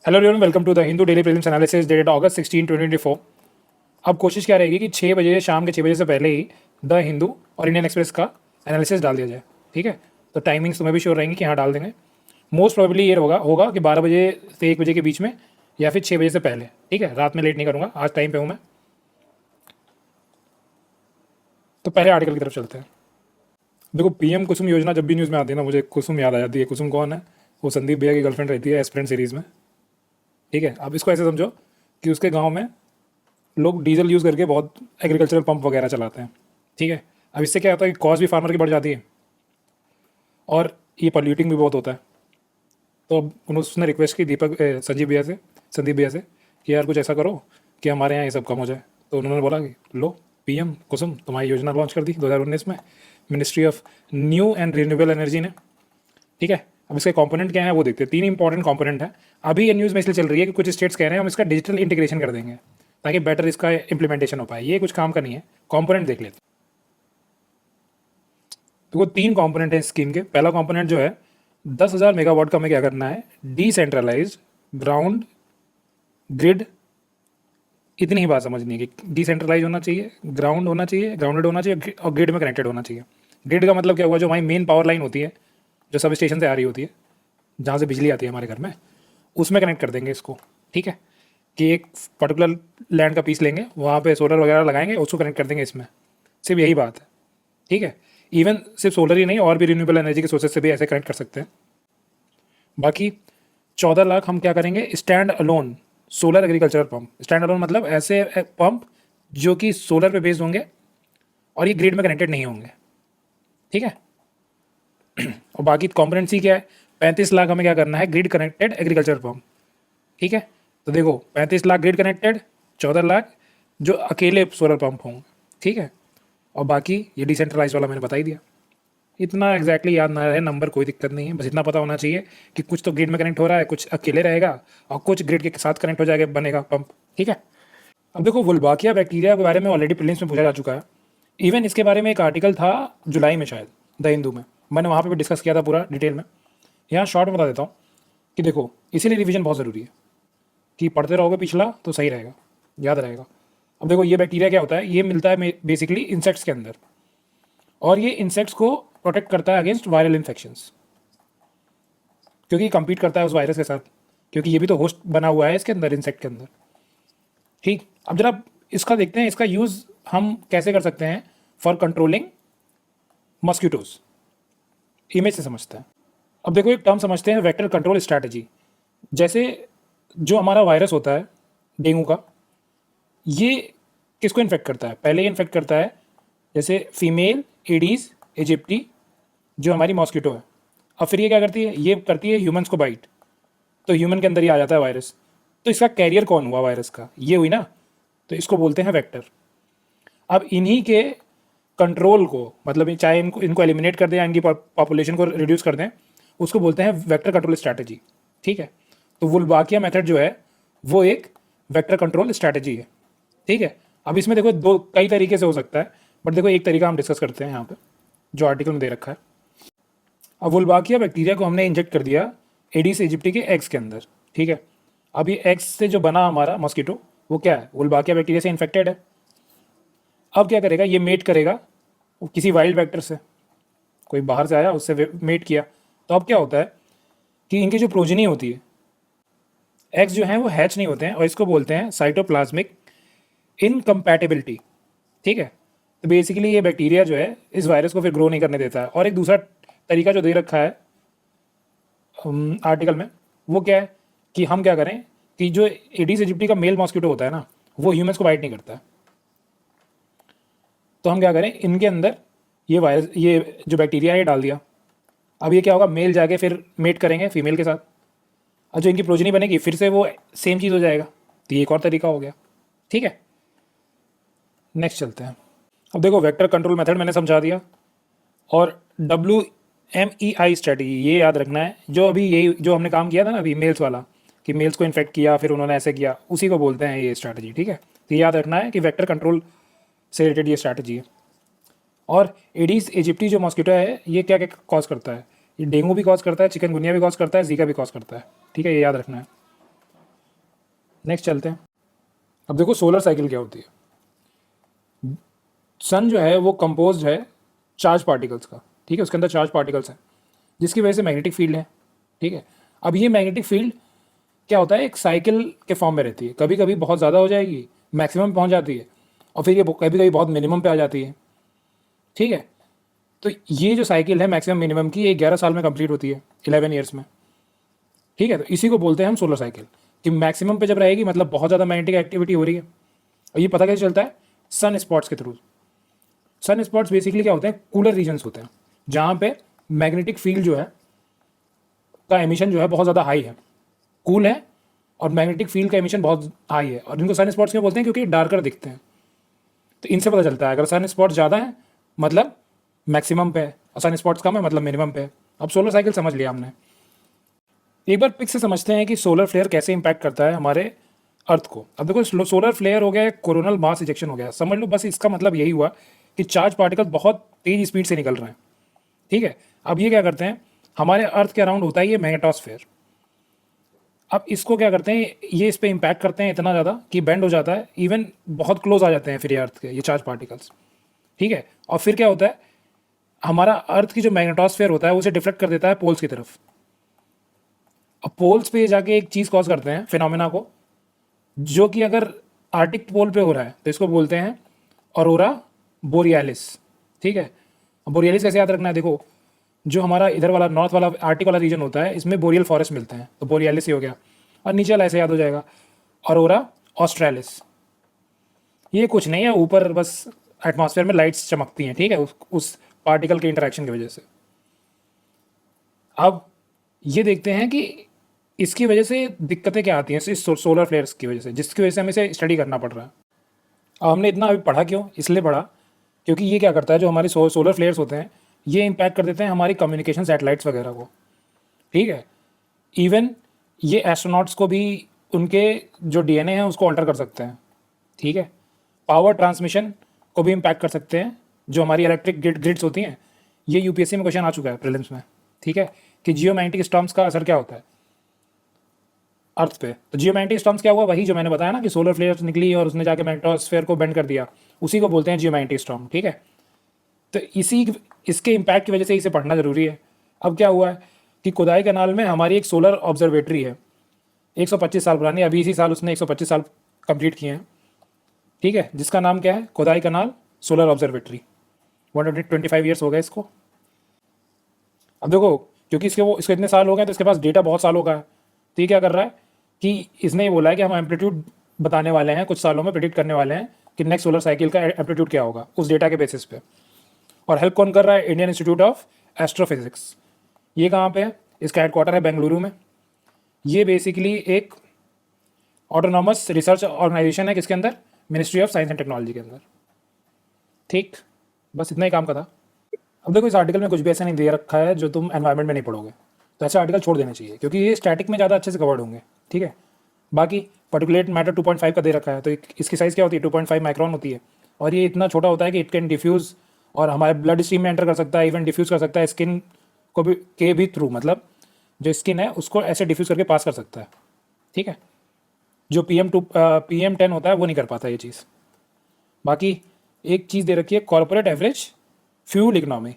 Hello everyone, welcome to the Hindu daily prelims analysis dated August 16 2024। अब कोशिश क्या रहेगी कि 6 बजे शाम के 6 बजे से पहले ही द हिंदू और इंडियन एक्सप्रेस का एनालिसिस डाल दिया जाए। ठीक है, तो टाइमिंग्स तुम्हें भी श्योर रहेंगी कि हाँ डाल देंगे। मोस्ट प्रोबेबली ये होगा कि 12 बजे से 1 बजे के बीच में या फिर 6 बजे से पहले। ठीक है, रात में लेट नहीं करूँगा, आज टाइम पे हूँ मैं। तो पहले आर्टिकल की तरफ चलते हैं। देखो, पीएम कुसुम योजना जब भी न्यूज़ में आती है ना, मुझे कुसुम याद आ जाती है। कुसुम कौन है? वो संदीप भैया की गर्लफ्रेंड रहती है एस्पिरेंट सीरीज़ में। ठीक है, अब इसको ऐसे समझो कि उसके गाँव में लोग डीजल यूज़ करके बहुत एग्रीकल्चरल पंप वगैरह चलाते हैं। ठीक है, अब इससे क्या होता है कि कॉस्ट भी फार्मर की बढ़ जाती है और ये पॉल्यूटिंग भी बहुत होता है। तो अब उसने रिक्वेस्ट की संदीप भैया से कि यार कुछ ऐसा करो कि हमारे यहाँ ये सब कम हो जाए। तो उन्होंने बोला कि लो, पीएम कुसुम तुम्हारी योजना लॉन्च कर दी 2019 में, ministry of new and renewable energy ने। ठीक है, अब इसके कंपोनेंट क्या है वो देखते हैं। 3 इंपॉर्टेंट कंपोनेंट है। अभी ये न्यूज़ में इसलिए चल रही है कि कुछ स्टेट्स कह रहे हैं हम इसका डिजिटल इंटीग्रेशन कर देंगे ताकि बेटर इसका इंप्लीमेंटेशन हो पाए। ये कुछ काम का नहीं है। कंपोनेंट देख लेते हैं। तो वो 3 कंपोनेंट है स्कीम के। पहला कंपोनेंट जो है 10,000 मेगावाट का हमें क्या करना है, डिसेंट्रलाइज ग्राउंड ग्रिड। इतनी ही बात समझनी है कि डिसेंट्रलाइज होना चाहिए, ग्राउंड होना चाहिए, ग्राउंडेड होना चाहिए और ग्रिड में कनेक्टेड होना चाहिए। ग्रिड का मतलब क्या हुआ, जो हमारी मेन पावर लाइन होती है जो सब स्टेशन से आ रही होती है, जहाँ से बिजली आती है हमारे घर में, उसमें कनेक्ट कर देंगे इसको। ठीक है, कि एक पर्टिकुलर लैंड का पीस लेंगे, वहाँ पे सोलर वगैरह लगाएंगे, उसको कनेक्ट कर देंगे इसमें। सिर्फ यही बात है। ठीक है, इवन सिर्फ सोलर ही नहीं, और भी रिन्यूएबल एनर्जी के सोर्सेज से भी ऐसे कनेक्ट कर सकते हैं। बाकी 14 लाख हम क्या करेंगे, stand alone solar agriculture pump. Stand alone मतलब ऐसे पंप जो कि सोलर पे बेस्ड होंगे और ये ग्रिड में कनेक्टेड नहीं होंगे। ठीक है, और बाकी कॉम्पोनेंसी क्या है, 35 लाख हमें क्या करना है, ग्रिड कनेक्टेड एग्रीकल्चर पंप। ठीक है, तो देखो 35 लाख ग्रिड कनेक्टेड, 14 लाख जो अकेले सोलर पंप होंगे। ठीक है, और बाकी ये डिसेंट्रलाइज वाला मैंने बता ही दिया। इतना एग्जैक्टली याद ना रहे नंबर, कोई दिक्कत नहीं है, बस इतना पता होना चाहिए कि कुछ तो ग्रिड में कनेक्ट हो रहा है, कुछ अकेले रहेगा और कुछ ग्रिड के साथ कनेक्ट हो जाएगा, बनेगा पंप। ठीक है, अब देखो वुल्बाकिया बैक्टीरिया के बारे में ऑलरेडी प्रीलिम्स में पूछा जा चुका है। इवन इसके बारे में एक आर्टिकल था जुलाई में शायद द हिंदू में, मैंने वहाँ पे भी डिस्कस किया था पूरा डिटेल में। यहाँ शॉर्ट में बता देता हूँ कि देखो इसीलिए रिवीजन बहुत ज़रूरी है कि पढ़ते रहोगे पिछला तो सही रहेगा, याद रहेगा। अब देखो ये बैक्टीरिया क्या होता है, ये मिलता है बेसिकली इंसेक्ट्स के अंदर, और ये इंसेक्ट्स को प्रोटेक्ट करता है अगेंस्ट वायरल इन्फेक्शंस, क्योंकि कम्पीट करता है उस वायरस के साथ, क्योंकि ये भी तो होस्ट बना हुआ है इसके अंदर, इंसेक्ट के अंदर। ठीक, अब जरा इसका देखते हैं, इसका यूज़ हम कैसे कर सकते हैं फॉर कंट्रोलिंग मॉस्किटोज। इमेज से समझते हैं। अब देखो एक टर्म समझते हैं, वेक्टर कंट्रोल स्ट्रैटेजी। जैसे जो हमारा वायरस होता है डेंगू का, ये किसको इन्फेक्ट करता है, पहले ये इन्फेक्ट करता है जैसे फीमेल एडीज इजिप्टी जो हमारी मॉस्किटो है। अब फिर ये क्या करती है, ये करती है ह्यूमंस को बाइट, तो ह्यूमन के अंदर ही आ जाता है वायरस। तो इसका कैरियर कौन हुआ वायरस का, ये हुई ना, तो इसको बोलते हैं वेक्टर। अब इन्हीं के कंट्रोल को, मतलब चाहे इनको इनको एलिमिनेट कर दें या इनकी पॉपुलेशन को रिड्यूस कर दें, उसको बोलते हैं वेक्टर कंट्रोल स्ट्रैटेजी। ठीक है, तो वुल्बाकिया मेथड जो है वो एक वेक्टर कंट्रोल स्ट्रैटेजी है। ठीक है, अब इसमें देखो दो कई तरीके से हो सकता है, बट देखो एक तरीका हम डिस्कस करते हैं यहाँ पे जो आर्टिकल में दे रखा है। अब वुल्बाकिया बैक्टीरिया को हमने इंजेक्ट कर दिया एडीज इजिप्टी के एग्स के अंदर। ठीक है, अब ये एग्स से जो बना हमारा मॉस्किटो वो क्या है, वुल्बाकिया बैक्टीरिया से इन्फेक्टेड है। अब क्या करेगा, ये मेट करेगा किसी वाइल्ड वेक्टर से, कोई बाहर से आया उससे मेट किया। तो अब क्या होता है कि इनकी जो प्रोजनी होती है, एग्स जो हैं वो हैच नहीं होते हैं, और इसको बोलते हैं साइटोप्लाज्मिक इनकम्पैटिबिलिटी। ठीक है, तो बेसिकली ये बैक्टीरिया जो है इस वायरस को फिर ग्रो नहीं करने देता है। और एक दूसरा तरीका जो दे रखा है आर्टिकल में, वो क्या है कि हम क्या करें कि जो एडीज इजिप्टी का मेल मॉस्किटो होता है ना, वो ह्यूमंस को बाइट नहीं करता है। तो हम क्या करें, इनके अंदर ये वायरस, ये जो बैक्टीरिया है ये डाल दिया। अब ये क्या होगा, मेल जाके फिर मेट करेंगे फीमेल के साथ, और जो इनकी प्रोजनी बनेगी फिर से वो सेम चीज़ हो जाएगा। तो ये एक और तरीका हो गया। ठीक है, नेक्स्ट चलते हैं। अब देखो वेक्टर कंट्रोल मेथड मैंने समझा दिया, और WMEI स्ट्रेटजी ये याद रखना है। जो अभी यही जो हमने काम किया था ना अभी मेल्स वाला, कि मेल्स को इन्फेक्ट किया फिर उन्होंने ऐसे किया, उसी को बोलते हैं ये स्ट्रैटेजी। ठीक है, तो ये याद रखना है कि वेक्टर कंट्रोल से रिलेटेड ये स्ट्रैटेजी है। और एडीज इजिप्टी जो मॉस्किटो है ये क्या क्या कॉज करता है, ये डेंगू भी कॉज करता है, चिकनगुनिया भी कॉज करता है, जीका भी कॉज करता है। ठीक है, ये याद रखना है। नेक्स्ट चलते हैं। अब देखो सोलर साइकिल क्या होती है। सन जो है वो कंपोज्ड है चार्ज पार्टिकल्स का, ठीक है, उसके अंदर चार्ज पार्टिकल्स हैं जिसकी वजह से मैग्नेटिक फील्ड है, ठीक है। अब ये मैग्नेटिक फील्ड क्या होता है, एक साइकिल के फॉर्म में रहती है, कभी कभी बहुत ज़्यादा हो जाएगी, मैक्सिमम पहुंच जाती है, और फिर ये कभी कभी बहुत मिनिमम पे आ जाती है, ठीक है। तो ये जो साइकिल है मैक्सिमम मिनिमम की, ये 11 साल में कंप्लीट होती है, 11 ईयर्स में, ठीक है। तो इसी को बोलते हैं हम सोलर साइकिल, कि मैक्सिमम पे जब रहेगी मतलब बहुत ज़्यादा मैग्नेटिक एक्टिविटी हो रही है। और ये पता कैसे चलता है, सन स्पॉट्स के थ्रू। सन स्पॉट्स बेसिकली क्या होते हैं, कूलर रीजन्स होते हैं जहाँ पे मैग्नेटिक फील्ड जो है का एमिशन जो है बहुत ज़्यादा हाई है, कूल है, और मैग्नेटिक फील्ड का एमिशन बहुत हाई है, और इनको सन स्पॉट्स क्यों बोलते हैं, क्योंकि डार्कर दिखते हैं। तो इनसे पता चलता है अगर सन स्पॉट ज़्यादा है मतलब मैक्सिमम पे है, और सन स्पॉट्स कम है मतलब मिनिमम पे है। अब सोलर साइकिल समझ लिया हमने। एक बार पिक से समझते हैं कि सोलर फ्लेयर कैसे इंपैक्ट करता है हमारे अर्थ को। अब देखो सोलर फ्लेयर हो गया, कोरोनल मास इजेक्शन हो गया, समझ लो बस इसका मतलब यही हुआ कि चार्ज पार्टिकल बहुत तेज स्पीड से निकल रहे हैं, ठीक है। अब ये क्या करते हैं, हमारे अर्थ के अराउंड होता है ये मैग्नेटोस्फेयर। अब इसको क्या करते हैं, ये इस पर इम्पैक्ट करते हैं इतना ज़्यादा कि बेंड हो जाता है, इवन बहुत क्लोज आ जाते हैं फिर ये अर्थ के ये चार्ज पार्टिकल्स, ठीक है। और फिर क्या होता है, हमारा अर्थ की जो मैग्नेटोस्फेयर होता है उसे डिफ्लेक्ट कर देता है पोल्स की तरफ। अब पोल्स पे जाके एक चीज़ कॉज करते हैं फिनोमेना को, जो कि अगर आर्टिक पोल पे हो रहा है तो इसको बोलते हैं ऑरोरा बोरियालिस, ठीक है। बोरियालिस कैसे याद रखना है, देखो जो हमारा इधर वाला नॉर्थ वाला आर्टिक वाला रीजन होता है इसमें बोरियल फॉरेस्ट मिलते हैं, तो बोरियालिस ही हो गया। और नीचे वाला ऐसे याद हो जाएगा, ऑरोरा ऑस्ट्रेलिस। ये कुछ नहीं है, ऊपर बस एटमॉस्फेयर में लाइट्स चमकती हैं, ठीक है, उस पार्टिकल के इंटरेक्शन की वजह से। अब ये देखते हैं कि इसकी वजह से दिक्कतें क्या आती हैं इस सोलर फ्लेयर्स की वजह से, जिसकी वजह से हमें इसे स्टडी करना पड़ रहा है। अब हमने इतना अभी पढ़ा क्यों, इसलिए पढ़ा क्योंकि ये क्या करता है, जो हमारे सोलर फ्लेयर्स होते हैं ये इम्पैक्ट कर देते हैं हमारी कम्युनिकेशन सैटेलाइट्स वगैरह को, ठीक है। इवन ये एस्ट्रोनॉट्स को भी उनके जो डीएनए है उसको अल्टर कर सकते हैं, ठीक है। पावर ट्रांसमिशन को भी इम्पैक्ट कर सकते हैं, जो हमारी इलेक्ट्रिक ग्रिड्स होती हैं। ये यूपीएससी में क्वेश्चन आ चुका है प्रीलिम्स में, ठीक है, कि जियोमैग्नेटिक स्टॉर्म्स का असर क्या होता है अर्थ पे। तो जियोमैग्नेटिक स्टॉर्म्स क्या हुआ, वही जो मैंने बताया ना कि सोलर फ्लेयर्स निकली और उसने जाके मैग्नेटोस्फेयर को बेंड कर दिया, उसी को बोलते हैं जियोमैग्नेटिक स्टॉर्म, ठीक है। तो इसके इम्पैक्ट की वजह से इसे पढ़ना जरूरी है। अब क्या हुआ है कि कोदाई कनाल में हमारी एक सोलर ऑब्जर्वेटरी है, 125 साल पुरानी, अभी इसी साल उसने 125 साल कंप्लीट किए हैं, ठीक है, जिसका नाम क्या है, कोदाई कनाल सोलर ऑब्जर्वेटरी। 125 ईयर्स हो गए इसको। अब देखो क्योंकि इसके इतने साल हो गए तो इसके पास डेटा बहुत सालों का है। तो ये क्या कर रहा है कि इसने ये बोला है कि हम एम्पलीट्यूड बताने वाले हैं, कुछ सालों में प्रिडिक्ट करने वाले हैं कि नेक्स्ट सोलर साइकिल का एम्पलीट्यूड क्या होगा उस डेटा के बेसिस पे। और हेल्प कौन कर रहा है, इंडियन इंस्टीट्यूट ऑफ एस्ट्रोफिजिक्स। ये कहाँ पे है, इसका हेडक्वार्टर है बेंगलुरु में। ये बेसिकली एक ऑटोनॉमस रिसर्च ऑर्गेनाइजेशन है, किसके अंदर, ministry of science and technology के अंदर, ठीक। बस इतना ही काम का था। अब देखो इस आर्टिकल में कुछ भी ऐसा नहीं दे रखा है जो तुम एनवायरनमेंट में नहीं पढ़ोगे, तो ऐसे आर्टिकल छोड़ देने चाहिए क्योंकि ये स्टैटिक में ज़्यादा अच्छे से कवर्ड होंगे, ठीक है। बाकी पर्टिकुलेट मैटर 2.5 का दे रखा है, तो इसकी साइज़ क्या होती है, 2.5 माइक्रॉन होती है, और ये इतना छोटा होता है कि इट कैन डिफ्यूज़ और हमारे ब्लड स्ट्रीम में एंटर कर सकता है, इवन डिफ्यूज़ कर सकता है स्किन को भी थ्रू, मतलब जो स्किन है उसको ऐसे डिफ्यूज़ करके पास कर सकता है, ठीक है। जो PM10 होता है वो नहीं कर पाता ये चीज़। बाकी एक चीज़ दे रखी है, कॉर्पोरेट एवरेज फ्यूल इकनॉमी,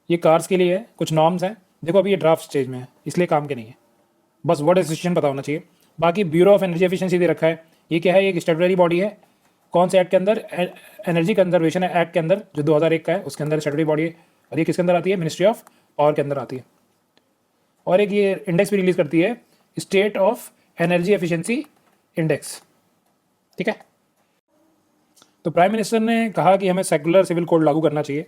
ये कार्स के लिए है, कुछ नॉर्म्स हैं। देखो अभी ये ड्राफ्ट स्टेज में है इसलिए काम के नहीं है, बस वर्ड एसोसिएशन पता होना चाहिए। बाकी ब्यूरो ऑफ एनर्जी एफिशिएंसी दे रखा है, ये क्या है, ये एक स्टैट्यूटरी बॉडी है, कौन से एक्ट के अंदर, एनर्जी कंजर्वेशन एक्ट के अंदर जो 2001 का है उसके अंदर स्टैट्यूटरी बॉडी है। और ये किसके अंदर आती है, मिनिस्ट्री ऑफ पावर के अंदर आती है। और एक ये इंडेक्स भी रिलीज करती है, state of energy efficiency index, ठीक है। तो प्राइम मिनिस्टर ने कहा कि हमें सेकुलर सिविल कोड लागू करना चाहिए,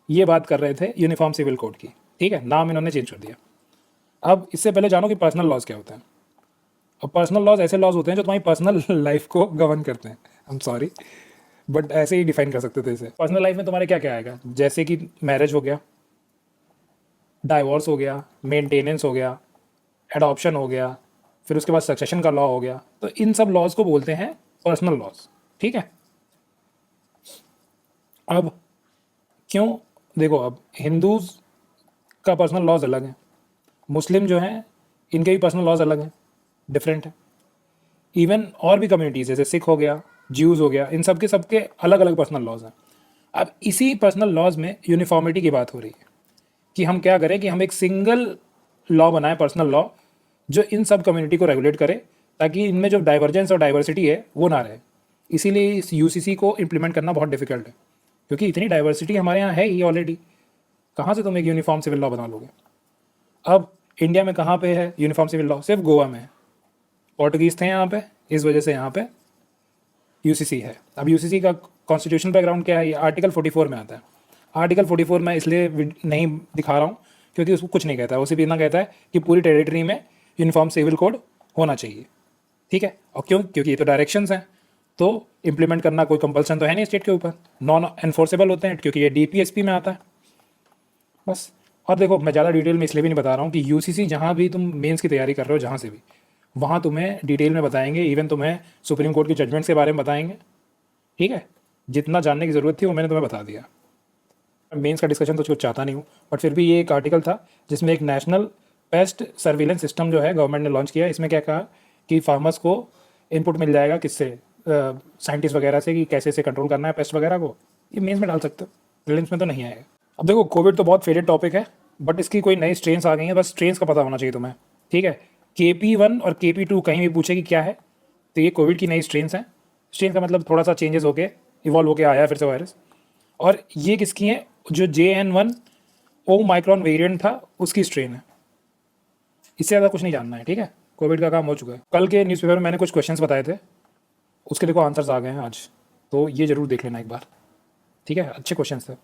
ये बात कर रहे थे यूनिफॉर्म सिविल कोड की, ठीक है, नाम इन्होंने चेंज कर दिया। अब इससे पहले जानो कि पर्सनल लॉज क्या होते हैं। अब पर्सनल लॉज ऐसे लॉज होते हैं जो तुम्हारी पर्सनल लाइफ को गवर्न करते हैं। आई एम सॉरी बट ऐसे ही डिफाइन कर सकते थे इसे। पर्सनल लाइफ में तुम्हारे क्या क्या आएगा, जैसे कि मैरिज हो गया, डाइवोर्स हो गया, मेंटेनेंस हो गया, एडॉप्शन हो गया, फिर उसके बाद सक्सेशन का लॉ हो गया। तो इन सब लॉज को बोलते हैं पर्सनल लॉज, ठीक है। अब क्यों, देखो अब हिंदूज का पर्सनल लॉज अलग है, मुस्लिम जो हैं इनके भी पर्सनल लॉज अलग हैं, डिफरेंट है। इवन और भी कम्युनिटीज़ जैसे सिख हो गया, ज्यूज़ हो गया, इन सब के सबके अलग अलग पर्सनल लॉज हैं। अब इसी पर्सनल लॉज में यूनिफॉर्मिटी की बात हो रही है कि हम क्या करें कि हम एक सिंगल लॉ बनाएं, पर्सनल लॉ, जो इन सब कम्युनिटी को रेगुलेट करे, ताकि इनमें जो डाइवर्जेंस और डाइवर्सिटी है वो ना रहे। इसीलिए इस यूसीसी को इम्प्लीमेंट करना बहुत डिफिकल्ट है, क्योंकि इतनी डाइवर्सिटी हमारे यहाँ है ही ऑलरेडी। कहाँ से तुम एक यूनिफॉर्म सिविल लॉ बना लोगे? अब इंडिया में कहाँ पे है यूनिफॉर्म सिविल लॉ? सिर्फ गोवा में है। पोर्टुगीज़ थे यहाँ पे, इस वजह से यहाँ पे यूसीसी है। अब यूसीसी का कॉन्स्टिट्यूशन बैकग्राउंड क्या है? ये आर्टिकल 44 में आता है। आर्टिकल 44 में इसलिए नहीं दिखा रहा हूँ क्योंकि उसको कुछ नहीं कहता है, वो सिर्फ इतना कहता है कि पूरी टेरिटरी में यूनिफॉर्म सिविल कोड होना चाहिए, ठीक है। और क्यों? क्योंकि ये तो डायरेक्शंस हैं, तो इम्प्लीमेंट करना कोई कंपल्सन तो है नहीं स्टेट के ऊपर, नॉन एनफोर्सेबल होते हैं क्योंकि ये डीपीएसपी में आता है, बस। और देखो, मैं ज़्यादा डिटेल में इसलिए भी नहीं बता रहा हूँ कि यूसीसी जहाँ भी तुम मेंस की तैयारी कर रहे हो, जहाँ से भी, वहाँ तुम्हें डिटेल में बताएंगे, इवन तुम्हें सुप्रीम कोर्ट की जजमेंट्स के बारे में बताएंगे, ठीक है। जितना जानने की ज़रूरत थी वो मैंने तुम्हें बता दिया। मेंस का डिस्कशन तो कुछ चाहता नहीं हूँ, बट फिर भी ये एक आर्टिकल था जिसमें एक नेशनल पेस्ट सर्विलेंस सिस्टम जो है गवर्नमेंट ने लॉन्च किया। इसमें क्या कहा कि फार्मर्स को इनपुट मिल जाएगा, किससे? साइंटिस्ट वगैरह से, कि कैसे से कंट्रोल करना है पेस्ट वगैरह को। ये मेंस में डाल सकते हो, प्रीलिम्स में तो नहीं आएगा। अब देखो, कोविड तो बहुत फेडेड टॉपिक है, बट इसकी कोई नई स्ट्रेन्स आ गई हैं, बस स्ट्रेन्स का पता होना चाहिए तुम्हें, ठीक है। KP1 और KP2 कहीं भी पूछे कि क्या है, तो ये कोविड की नई स्ट्रेन्स हैं। स्ट्रेन का मतलब थोड़ा सा चेंजेस होके इवॉल्व होके आया है फिर से वायरस। और ये किसकी है? जो JN1 ओमाइक्रॉन वेरिएंट था उसकी स्ट्रेन है। इससे ज़्यादा कुछ नहीं जानना है, ठीक है। कोविड का काम हो चुका है। कल के न्यूज़पेपर में मैंने कुछ क्वेश्चंस बताए थे, उसके देखो आंसर्स आ गए हैं आज, तो ये ज़रूर देख लेना एक बार, ठीक है। अच्छे क्वेश्चंस थे।